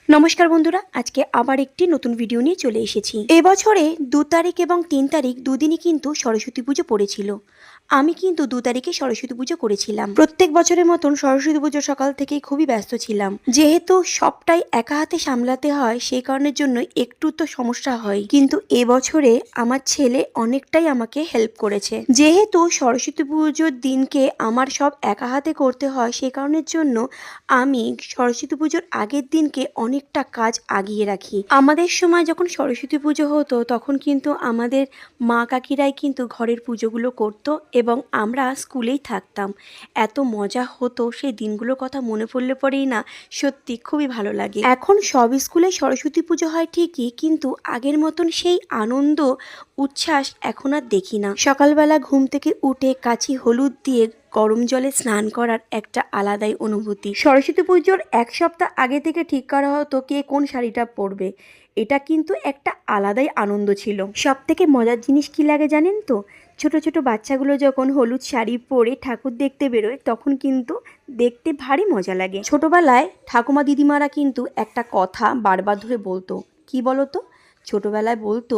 নমস্কার বন্ধুরা, আজকে আবার একটি নতুন ভিডিও নিয়ে চলে এসেছি। এবছরে 2 তারিখ এবং 3 তারিখ দুদিনই কিন্তু সরস্বতী পুজো পড়েছিল। আমি কিন্তু 2 তারিখে সরস্বতী পুজো করেছিলাম। প্রত্যেক বছরের মতন সরস্বতী পুজো সকাল থেকেই খুবই ব্যস্ত ছিলাম। যেহেতু সবটাই একা হাতে সামলাতে হয়, সেই কারণের জন্য একটু তো সমস্যা হয়, কিন্তু এবছরে আমার ছেলে অনেকটাই আমাকে হেল্প করেছে। যেহেতু সরস্বতী পুজোর দিনকে আমার সব একা হাতে করতে হয়, সেই কারণের জন্য আমি সরস্বতী পুজোর আগের দিনকে অনেকটা কাজ আগিয়ে রাখি। আমাদের সময় যখন সরস্বতী পুজো হতো, তখন কিন্তু আমাদের মা কাকিরাই কিন্তু ঘরের পুজোগুলো করতো এবং আমরা স্কুলেই থাকতাম। এত মজা হতো, সেই দিনগুলোর কথা মনে পড়লে পরেই না সত্যি খুবই ভালো লাগে। এখন সব স্কুলে সরস্বতী পুজো হয় ঠিকই, কিন্তু আগের মতন সেই আনন্দ উচ্ছ্বাস এখন আর দেখি না। সকালবেলা ঘুম থেকে উঠে কাচি হলুদ দিয়ে গরম জলে স্নান করার একটা আলাদাই অনুভূতি। সরস্বতী পুজোর 1 সপ্তাহ আগে থেকে ঠিক করা হতো কে কোন শাড়িটা পরবে। এটা কিন্তু একটা আলাদাই আনন্দ ছিল। সব থেকে মজার জিনিস কি লাগে জানেন তো? ছোট ছোট বাচ্চাগুলো যখন হলুদ শাড়ি পরে ঠাকুর দেখতে বেরোয়, তখন কিন্তু দেখতে ভারী মজা লাগে। ছোটবেলায় ঠাকুমা দিদিমারা কিন্তু একটা কথা বারবার ধরে বলতো, কি বলতো? ছোটবেলায় বলতো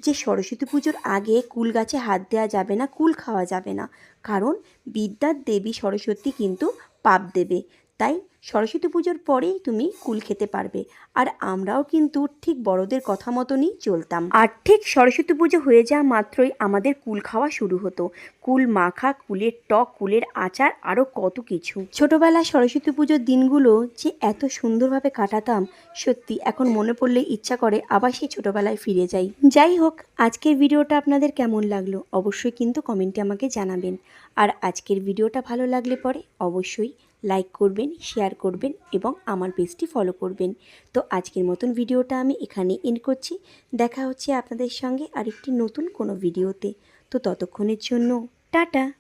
যে সরস্বতী পুজোর আগে কুল গাছে হাত দেওয়া যাবে না, কুল খাওয়া যাবে না, কারণ বিদ্যার দেবী সরস্বতী কিন্তু পাপ দেবে। তাই সরস্বতী পুজোর পরেই তুমি কুল খেতে পারবে। আর আমরাও কিন্তু ঠিক বড়দের কথা মতনই চলতাম। আর ঠিক সরস্বতী পুজো হয়ে যাওয়া মাত্রই আমাদের কুল খাওয়া শুরু হতো। কুল মাখা, কুলের টক, কুলের আচার, আরও কত কিছু। ছোটবেলায় সরস্বতী পুজোর দিনগুলো যে এত সুন্দরভাবে কাটাতাম, সত্যি এখন মনে পড়লে ইচ্ছা করে আবার সেই ছোটবেলায় ফিরে যাই। যাই হোক, আজকের ভিডিওটা আপনাদের কেমন লাগলো অবশ্যই কিন্তু কমেন্টে আমাকে জানাবেন। আর আজকের ভিডিওটা ভালো লাগলে পরে অবশ্যই লাইক করবেন, শেয়ার করবেন এবং আমার পেজটি ফলো করবেন। তো আজকের মতন ভিডিওটা আমি এখানে এন্ড করছি। দেখা হচ্ছে আপনাদের সঙ্গে আরেকটি নতুন কোনো ভিডিওতে। তো ততক্ষণের জন্য টাটা।